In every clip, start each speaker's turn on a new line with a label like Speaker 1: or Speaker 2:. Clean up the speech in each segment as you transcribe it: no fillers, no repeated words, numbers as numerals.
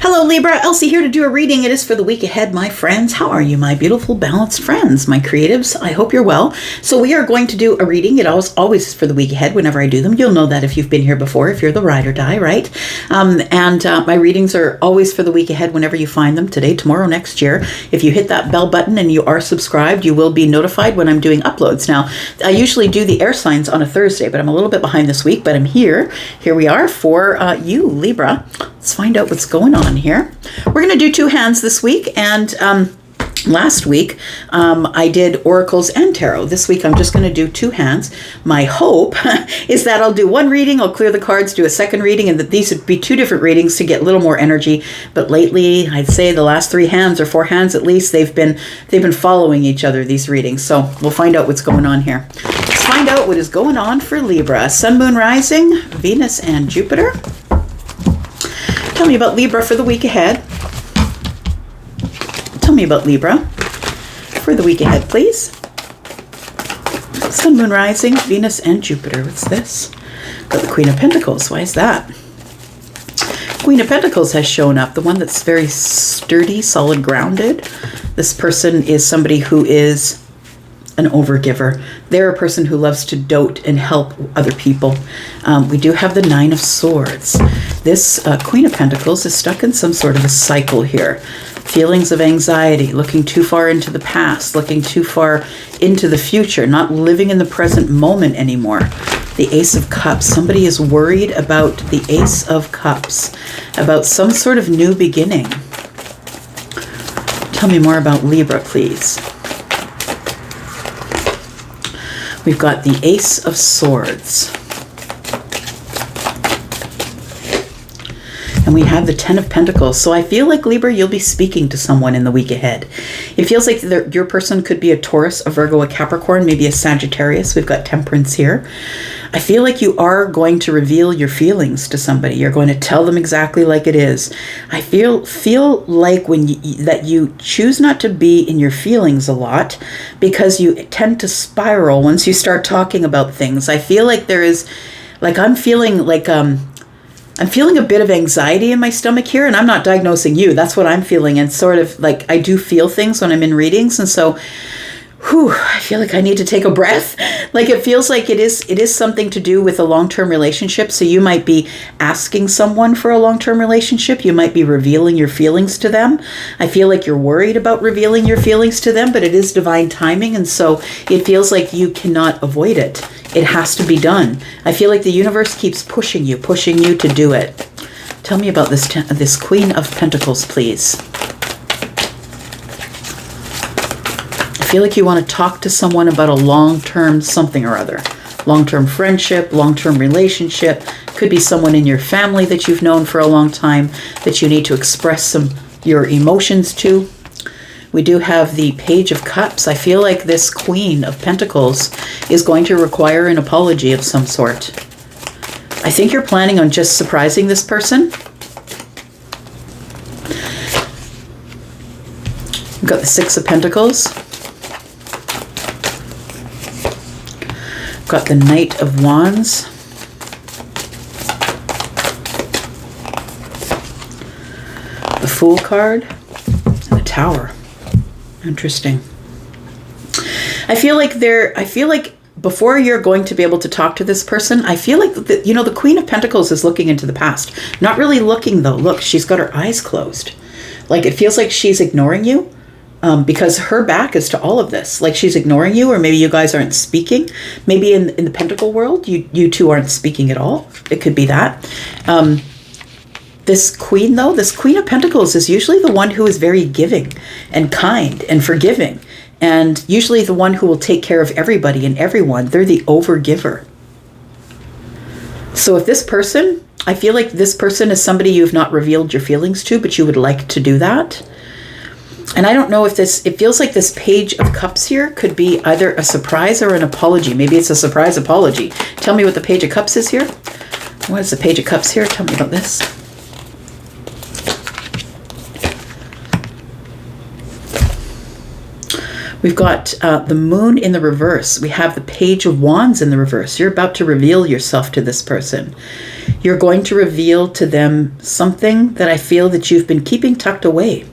Speaker 1: Hello Libra, Elsie here to do a reading. It is for the week ahead, my friends. How are you, my beautiful balanced friends, my creatives? I hope you're well. So we are going to do a reading. It always for the week ahead whenever I do them. You'll know that if you've been here before, if you're the ride or die, right? My readings are always for the week ahead whenever you find them, today, tomorrow, next year. If you hit that bell button and you are subscribed, you will be notified when I'm doing uploads. Now, I usually do the air signs on a Thursday, but I'm a little bit behind this week, but I'm here. Here we are for you, Libra. Let's find out what's going on here. We're going to do two hands this week, and last week I did oracles and tarot. This week I'm just going to do two hands. My hope is that I'll do one reading, I'll clear the cards, do a second reading, and that these would be two different readings to get a little more energy. But lately, I'd say the last three hands, or four hands at least, they've been following each other, these readings. So we'll find out what's going on here. Let's find out what is going on for Libra. Sun, Moon, Rising, Venus, and Jupiter. Tell me about Libra for the week ahead. Tell me about Libra for the week ahead, please. Sun, Moon, Rising, Venus, and Jupiter. What's this? Got the Queen of Pentacles. Why is that? Queen of Pentacles has shown up. The one that's very sturdy, solid, grounded. This person is somebody who is an overgiver. They're a person who loves to dote and help other people. We do have the Nine of Swords. This Queen of Pentacles is stuck in some sort of a cycle here. Feelings of anxiety, looking too far into the past, looking too far into the future, not living in the present moment anymore. The Ace of Cups. Somebody is worried about the Ace of Cups, about some sort of new beginning. Tell me more about Libra, please. We've got the Ace of Swords. And we have the Ten of Pentacles. So I feel like, Libra, you'll be speaking to someone in the week ahead. It feels like your person could be a Taurus, a Virgo, a Capricorn, maybe a Sagittarius. We've got Temperance here. I feel like you are going to reveal your feelings to somebody. You're going to tell them exactly like it is. I feel like that you choose not to be in your feelings a lot, because you tend to spiral once you start talking about things. I feel like there is, like, I'm feeling a bit of anxiety in my stomach here, and I'm not diagnosing you. That's what I'm feeling. And sort of like, I do feel things when I'm in readings. And so, I feel like I need to take a breath. Like, it feels like it is something to do with a long-term relationship. So you might be asking someone for a long-term relationship. You might be revealing your feelings to them. I feel like you're worried about revealing your feelings to them, but it is divine timing. And so it feels like you cannot avoid it. It has to be done. I feel like the universe keeps pushing you to do it. Tell me about this Queen of Pentacles, please. I feel like you want to talk to someone about a long-term something or other. Long-term friendship, long-term relationship. Could be someone in your family that you've known for a long time that you need to express your emotions to. We do have the Page of Cups. I feel like this Queen of Pentacles is going to require an apology of some sort. I think you're planning on just surprising this person. We've got the Six of Pentacles. Got the Knight of Wands. The Fool card. And the Tower. Interesting. I feel like before you're going to be able to talk to this person, I feel like the Queen of Pentacles is looking into the past. Not really looking, though. Look, she's got her eyes closed. Like, it feels like she's ignoring you. Because her back is to all of this. Like, she's ignoring you, or maybe you guys aren't speaking. Maybe in the Pentacle world, you two aren't speaking at all. It could be that. This Queen, though, this Queen of Pentacles is usually the one who is very giving and kind and forgiving. And usually the one who will take care of everybody and everyone. They're the overgiver. So if this person, I feel like this person is somebody you've not revealed your feelings to, but you would like to do that. And I don't know if it feels like this Page of Cups here could be either a surprise or an apology. Maybe it's a surprise apology. Tell me what the Page of Cups is here. What is the Page of Cups here? Tell me about this. We've got the Moon in the reverse. We have the Page of Wands in the reverse. You're about to reveal yourself to this person. You're going to reveal to them something that I feel that you've been keeping tucked away.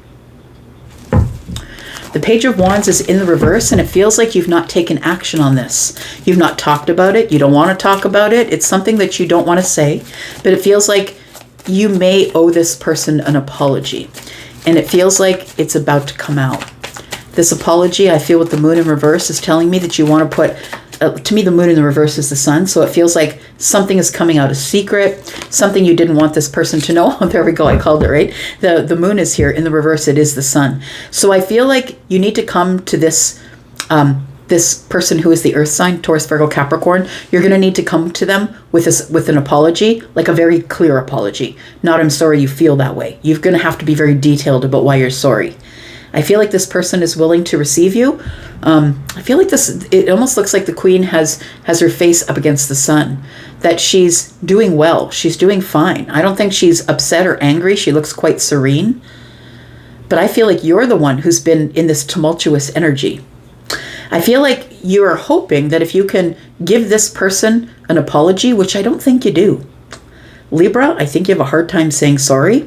Speaker 1: The Page of Wands is in the reverse, and it feels like you've not taken action on this. You've not talked about it. You don't want to talk about it. It's something that you don't want to say, but it feels like you may owe this person an apology, and it feels like it's about to come out. This apology, I feel with the moon in reverse, is telling me that you want to put, to me the moon in the reverse is the sun, so it feels like something is coming out a secret, something you didn't want this person to know. Oh, there we go, I called it right. The moon is here, in the reverse it is the sun. So I feel like you need to come to this, this person who is the earth sign, Taurus, Virgo, Capricorn. You're going to need to come to them with an apology, like a very clear apology. Not, I'm sorry you feel that way. You're going to have to be very detailed about why you're sorry. I feel like this person is willing to receive you. I feel like it almost looks like the Queen has her face up against the sun, that she's doing well. She's doing fine. I don't think she's upset or angry. She looks quite serene. But I feel like you're the one who's been in this tumultuous energy. I feel like you are hoping that if you can give this person an apology, which I don't think you do. Libra, I think you have a hard time saying sorry.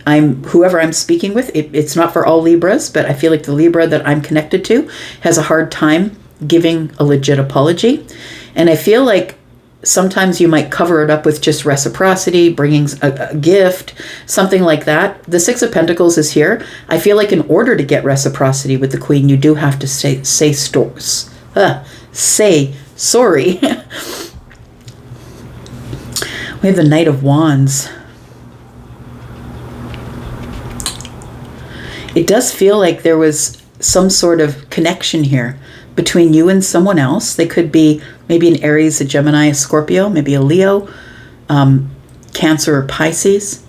Speaker 1: Whoever I'm speaking with, it's not for all Libras, but I feel like the Libra that I'm connected to has a hard time giving a legit apology. And I feel like sometimes you might cover it up with just reciprocity, bringing a gift, something like that. The Six of Pentacles is here. I feel like in order to get reciprocity with the Queen, you do have to say sorry. We have the Knight of Wands. It does feel like there was some sort of connection here between you and someone else. They could be maybe an Aries, a Gemini, a Scorpio, maybe a Leo, Cancer or Pisces,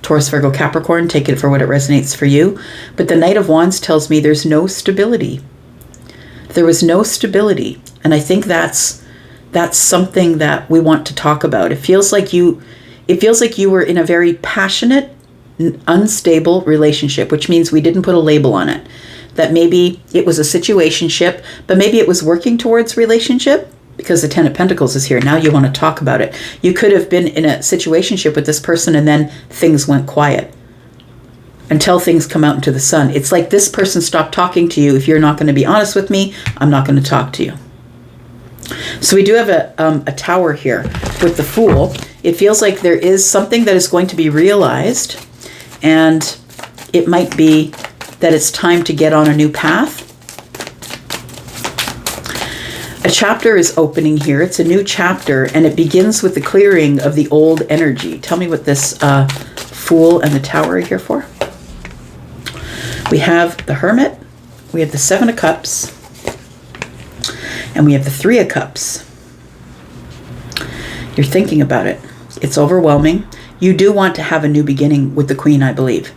Speaker 1: Taurus, Virgo, Capricorn. Take it for what it resonates for you. But the Knight of Wands tells me there's no stability. There was no stability. And I think that's something that we want to talk about. It feels like you were in a very passionate, unstable relationship, which means we didn't put a label on it. That maybe it was a situationship, but maybe it was working towards relationship, because the Ten of Pentacles is here. Now you want to talk about it. You could have been in a situationship with this person and then things went quiet until things come out into the sun. It's like this person stopped talking to you. If you're not going to be honest with me, I'm not going to talk to you. So we do have a tower here with the Fool. It feels like there is something that is going to be realized, and it might be that it's time to get on a new path. A chapter is opening here. It's a new chapter, and it begins with the clearing of the old energy. Tell me what this Fool and the Tower are here for. We have the Hermit, we have the Seven of Cups, and we have the Three of Cups. You're thinking about it. It's overwhelming. You do want to have a new beginning with the Queen, I believe.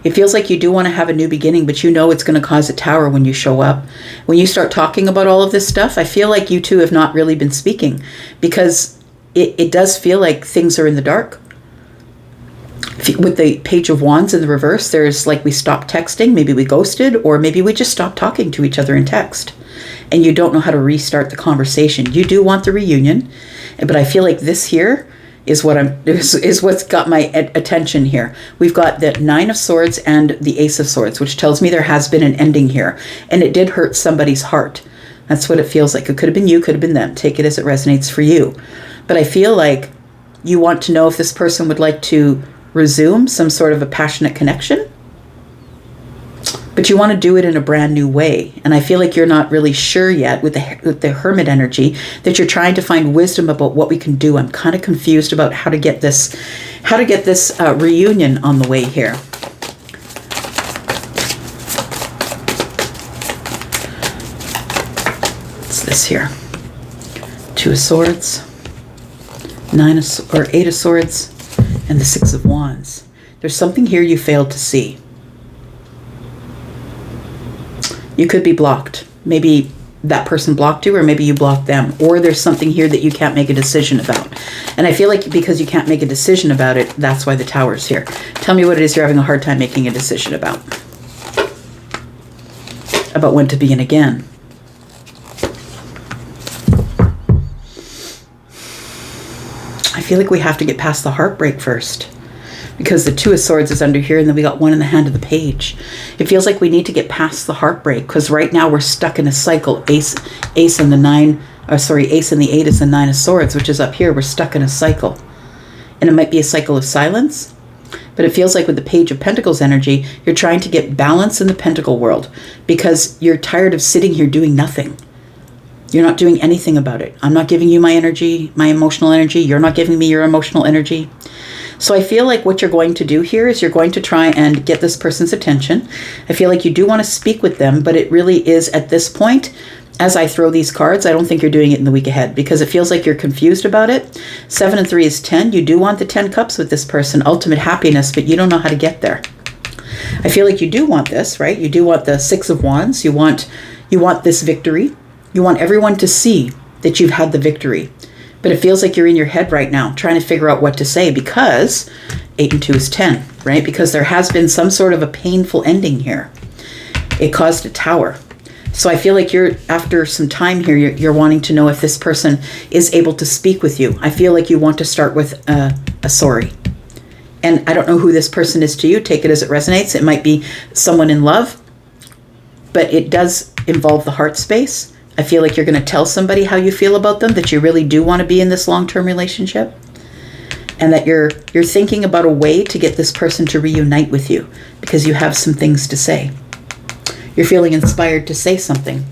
Speaker 1: It feels like you do want to have a new beginning, but you know it's going to cause a tower when you show up. When you start talking about all of this stuff, I feel like you two have not really been speaking, because it does feel like things are in the dark. With the Page of Wands in the reverse, there's like we stopped texting, maybe we ghosted, or maybe we just stopped talking to each other in text. And you don't know how to restart the conversation. You do want the reunion, but I feel like this here is what's got my attention here. We've got the Nine of Swords and the Ace of Swords, which tells me there has been an ending here, and it did hurt somebody's heart. That's what it feels like. It could have been you, could have been them. Take it as it resonates for you. But I feel like you want to know if this person would like to resume some sort of a passionate connection, but you want to do it in a brand new way. And I feel like you're not really sure yet with the Hermit energy, that you're trying to find wisdom about what we can do. I'm kind of confused about how to get this reunion on the way here. What's this here? Two of Swords, Eight of Swords, and the Six of Wands. There's something here you failed to see. You could be blocked. Maybe that person blocked you, or maybe you blocked them, or there's something here that you can't make a decision about. And I feel like because you can't make a decision about it, that's why the Tower's here. Tell me what it is you're having a hard time making a decision about. About when to begin again. I feel like we have to get past the heartbreak first, because the Two of Swords is under here, and then we got one in the hand of the Page. It feels like we need to get past the heartbreak, because right now we're stuck in a cycle. Ace and the Ace and the 8 is the 9 of Swords, which is up here. We're stuck in a cycle. And it might be a cycle of silence, but it feels like with the Page of Pentacles energy, you're trying to get balance in the Pentacle world, because you're tired of sitting here doing nothing. You're not doing anything about it. I'm not giving you my energy, my emotional energy. You're not giving me your emotional energy. So I feel like what you're going to do here is you're going to try and get this person's attention. I feel like you do want to speak with them, but it really is at this point, as I throw these cards, I don't think you're doing it in the week ahead, because it feels like you're confused about it. 7 and 3 is 10. You do want the 10 cups with this person, ultimate happiness, but you don't know how to get there. I feel like you do want this, right? You do want the 6 of Wands. You want this victory. You want everyone to see that you've had the victory. But it feels like you're in your head right now trying to figure out what to say, because 8 and 2 is 10, right? Because there has been some sort of a painful ending here. It caused a Tower. So I feel like after some time here, you're wanting to know if this person is able to speak with you. I feel like you want to start with a sorry. And I don't know who this person is to you. Take it as it resonates. It might be someone in love, but it does involve the heart space. I feel like you're going to tell somebody how you feel about them, that you really do want to be in this long-term relationship, and that you're thinking about a way to get this person to reunite with you, because you have some things to say. You're feeling inspired to say something.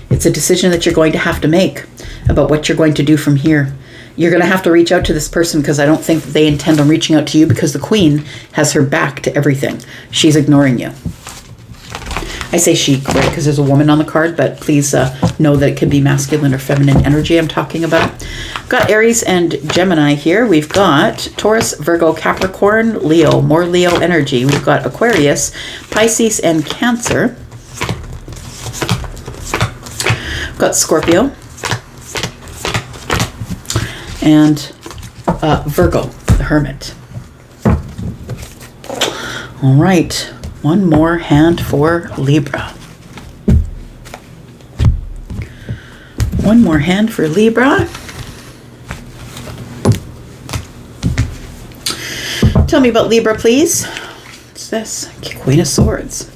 Speaker 1: It's a decision that you're going to have to make about what you're going to do from here. You're going to have to reach out to this person, because I don't think they intend on reaching out to you, because the Queen has her back to everything. She's ignoring you. I say she, right, because there's a woman on the card, but please know that it can be masculine or feminine energy I'm talking about. We've got Aries and Gemini here. We've got Taurus, Virgo, Capricorn, Leo, more Leo energy. We've got Aquarius, Pisces, and Cancer. We've got Scorpio and Virgo, the Hermit. All right. One more hand for Libra. One more hand for Libra. Tell me about Libra, please. What's this? Queen of Swords.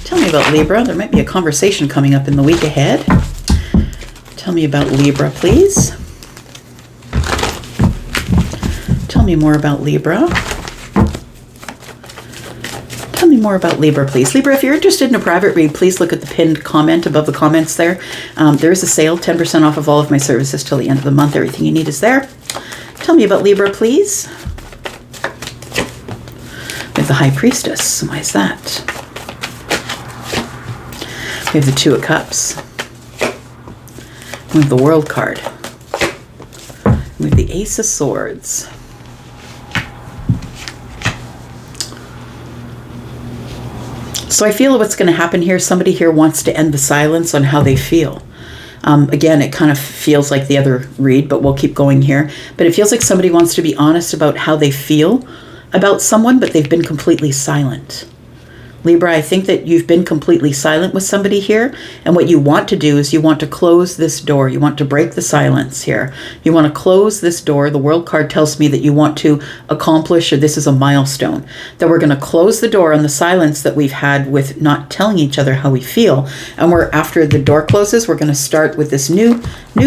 Speaker 1: Tell me about Libra. There might be a conversation coming up in the week ahead. Tell me about Libra, please. Tell me more about Libra. Tell me more about Libra, please. Libra, if you're interested in a private read, please look at the pinned comment above the comments there. There is a sale, 10% off of all of my services till the end of the month. Everything you need is there. Tell me about Libra, please. We have the High Priestess. Why is that? We have the Two of Cups. We have the World card. We have the Ace of Swords. So I feel what's going to happen here, somebody here wants to end the silence on how they feel. Again, it kind of feels like the other read, but we'll keep going here. But it feels like somebody wants to be honest about how they feel about someone, but they've been completely silent. Libra, I think that you've been completely silent with somebody here, and what you want to do is you want to close this door. You want to break the silence here. You want to close this door. The World card tells me that you want to accomplish, or this is a milestone, that we're going to close the door on the silence that we've had with not telling each other how we feel. And after the door closes, we're going to start with this new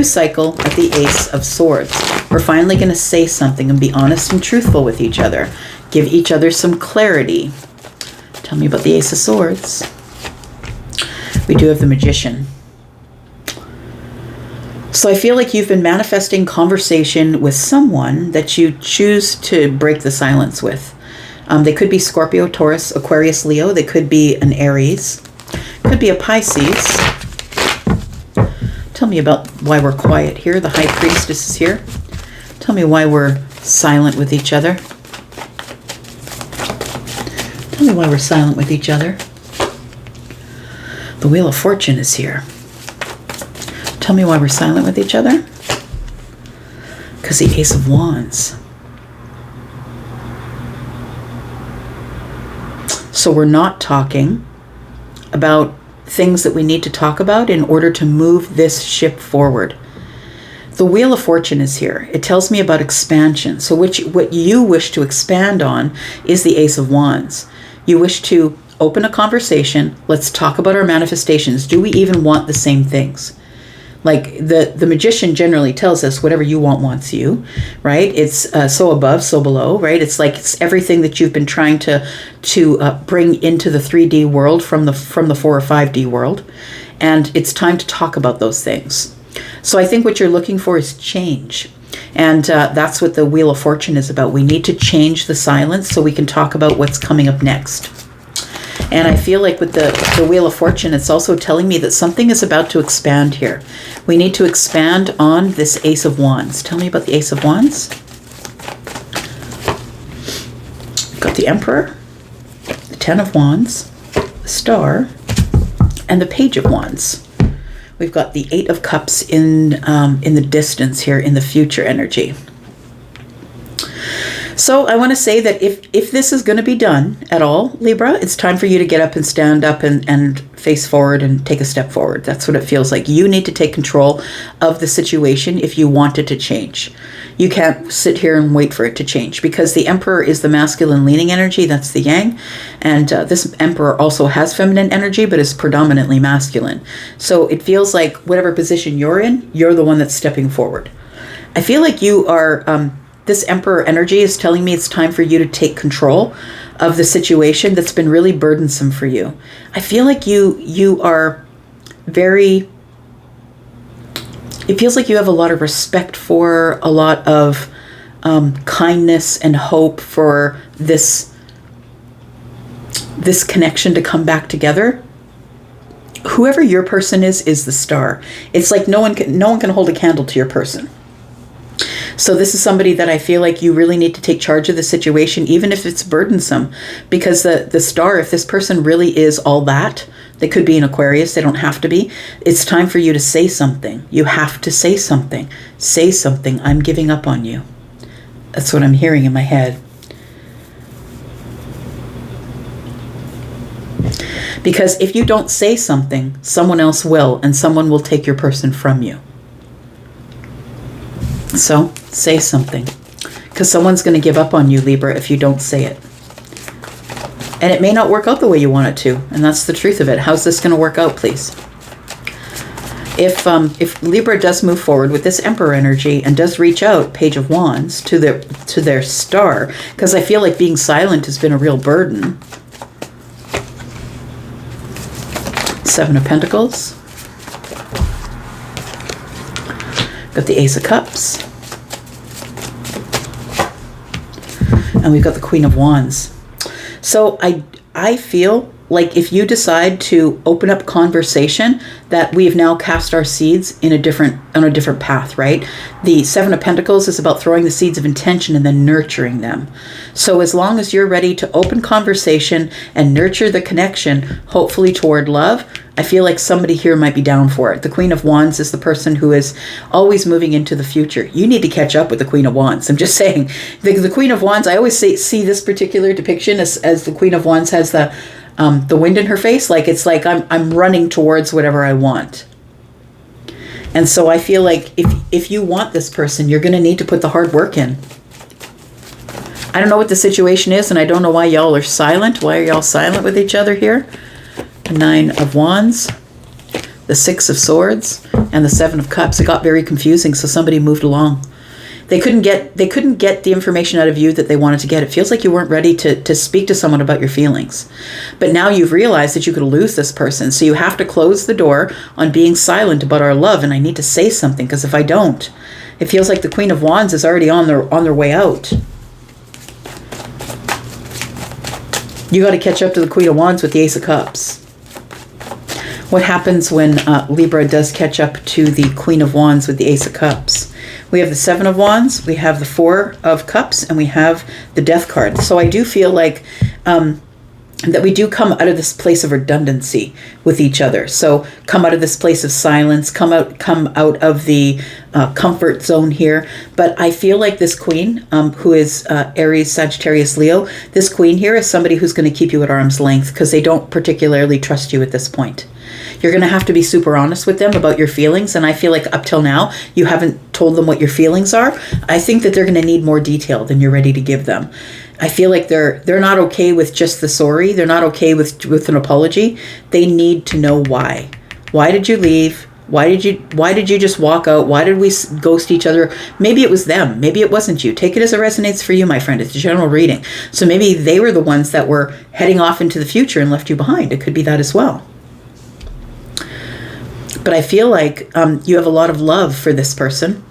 Speaker 1: cycle at the Ace of Swords. We're finally going to say something and be honest and truthful with each other. Give each other some clarity. Tell me about the Ace of Swords. We do have the Magician. So I feel like you've been manifesting conversation with someone that you choose to break the silence with. They could be Scorpio, Taurus, Aquarius, Leo. They could be an Aries. Could be a Pisces. Tell me about why we're quiet here. The High Priestess is here. Tell me why we're silent with each other. Tell me why we're silent with each other. The Wheel of Fortune is here. Tell me why we're silent with each other. Because the Ace of Wands. So we're not talking about things that we need to talk about in order to move this ship forward. The Wheel of Fortune is here. It tells me about expansion. So what you wish to expand on is the Ace of Wands. You wish to open a conversation. Let's talk about our manifestations. Do we even want the same things? Like the magician generally tells us whatever you want wants you, right? It's so above, so below, right? It's like it's everything that you've been trying to bring into the 3D world from the 4 or 5D world. And it's time to talk about those things. So I think what you're looking for is change. And that's what the Wheel of Fortune is about. We need to change the silence so we can talk about what's coming up next. And I feel like with the Wheel of Fortune, it's also telling me that something is about to expand here. We need to expand on this Ace of Wands. Tell me about the Ace of Wands. We've got the Emperor, the Ten of Wands, the Star, and the Page of Wands. We've got the Eight of Cups in the distance here, in the future energy. So I want to say that if this is going to be done at all, Libra, it's time for you to get up and stand up and face forward and take a step forward. That's what it feels like. You need to take control of the situation if you want it to change. You can't sit here and wait for it to change, because the Emperor is the masculine leaning energy. That's the Yang. And this Emperor also has feminine energy, but is predominantly masculine. So it feels like whatever position you're in, you're the one that's stepping forward. I feel like you are... this Emperor energy is telling me it's time for you to take control of the situation that's been really burdensome for you. I feel like you are very... It feels like you have a lot of respect for, a lot of kindness and hope for this connection to come back together. Whoever your person is the Star. It's like no one can hold a candle to your person. So this is somebody that I feel like you really need to take charge of the situation, even if it's burdensome, because the Star, if this person really is all that, they could be an Aquarius, they don't have to be. It's time for you to say something. You have to say something. Say something. I'm giving up on you. That's what I'm hearing in my head. Because if you don't say something, someone else will, and someone will take your person from you. So say something, because someone's going to give up on you, Libra, if you don't say it. And it may not work out the way you want it to, and that's the truth of it. How's this going to work out, please? If Libra does move forward with this Emperor energy and does reach out, Page of Wands, to their Star, because I feel like being silent has been a real burden. Seven of Pentacles. Got the Ace of Cups. And we've got the Queen of Wands. So I feel like if you decide to open up conversation, that we have now cast our seeds on a different path, right? The Seven of Pentacles is about throwing the seeds of intention and then nurturing them. So as long as you're ready to open conversation and nurture the connection, hopefully toward love, I feel like somebody here might be down for it. The Queen of Wands is the person who is always moving into the future. You need to catch up with the Queen of Wands. I'm just saying. The Queen of Wands, I always see this particular depiction as the Queen of Wands has the wind in her face. Like it's like I'm running towards whatever I want. And so I feel like if you want this person, you're going to need to put the hard work in. I don't know what the situation is, and I don't know why y'all are silent. Why are y'all silent with each other here? The Nine of Wands, the Six of Swords, and the Seven of Cups. It got very confusing, so somebody moved along. They couldn't get the information out of you that they wanted to get. It feels like you weren't ready to speak to someone about your feelings. But now you've realized that you could lose this person, so you have to close the door on being silent about our love, and I need to say something, because if I don't, it feels like the Queen of Wands is already on their way out. You got to catch up to the Queen of Wands with the Ace of Cups. What happens when Libra does catch up to the Queen of Wands with the Ace of Cups? We have the Seven of Wands, we have the Four of Cups, and we have the Death card. So I do feel like that we do come out of this place of redundancy with each other. So come out of this place of silence, come out of the comfort zone here. But I feel like this queen, who is Aries, Sagittarius, Leo, this queen here is somebody who's going to keep you at arm's length, because they don't particularly trust you at this point. You're going to have to be super honest with them about your feelings. And I feel like up till now, you haven't told them what your feelings are. I think that they're going to need more detail than you're ready to give them. I feel like they're not okay with just the sorry. They're not okay with an apology. They need to know why. Why did you leave? Why did you just walk out? Why did we ghost each other? Maybe it was them. Maybe it wasn't you. Take it as it resonates for you, my friend. It's a general reading. So maybe they were the ones that were heading off into the future and left you behind. It could be that as well. But I feel like you have a lot of love for this person.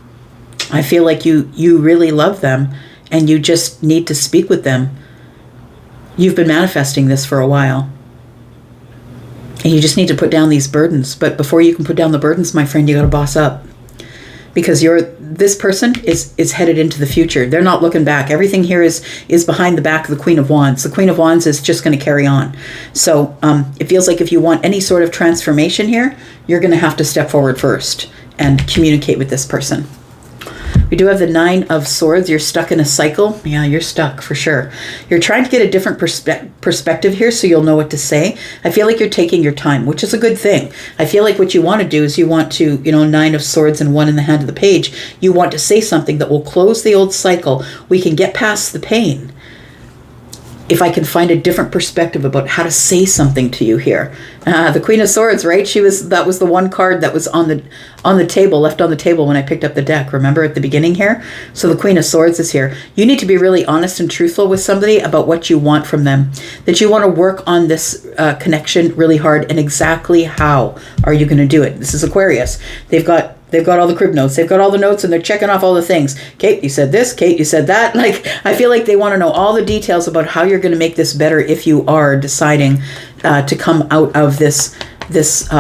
Speaker 1: I feel like you really love them, and you just need to speak with them. You've been manifesting this for a while. And you just need to put down these burdens. But before you can put down the burdens, my friend, you got to boss up. Because this person is headed into the future. They're not looking back. Everything here is behind the back of the Queen of Wands. The Queen of Wands is just going to carry on. So it feels like if you want any sort of transformation here, you're going to have to step forward first and communicate with this person. We do have the 9 of Swords. You're stuck in a cycle. Yeah, you're stuck for sure. You're trying to get a different perspective here so you'll know what to say. I feel like you're taking your time, which is a good thing. I feel like what you want to do is you want to, 9 of Swords and 1 in the hand of the Page. You want to say something that will close the old cycle. We can get past the pain. If I can find a different perspective about how to say something to you here. The Queen of Swords, right? That was the one card that was on the table, left on the table when I picked up the deck. Remember at the beginning here? So the Queen of Swords is here. You need to be really honest and truthful with somebody about what you want from them. That you want to work on this connection really hard, and exactly how are you going to do it? This is Aquarius. They've got all the crib notes. They've got all the notes, and they're checking off all the things. Kate, you said this. Kate, you said that. Like, I feel like they want to know all the details about how you're going to make this better if you are deciding to come out of this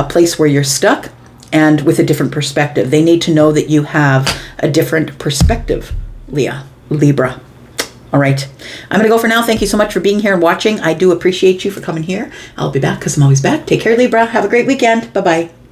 Speaker 1: place where you're stuck and with a different perspective. They need to know that you have a different perspective, Libra. All right. I'm going to go for now. Thank you so much for being here and watching. I do appreciate you for coming here. I'll be back because I'm always back. Take care, Libra. Have a great weekend. Bye-bye.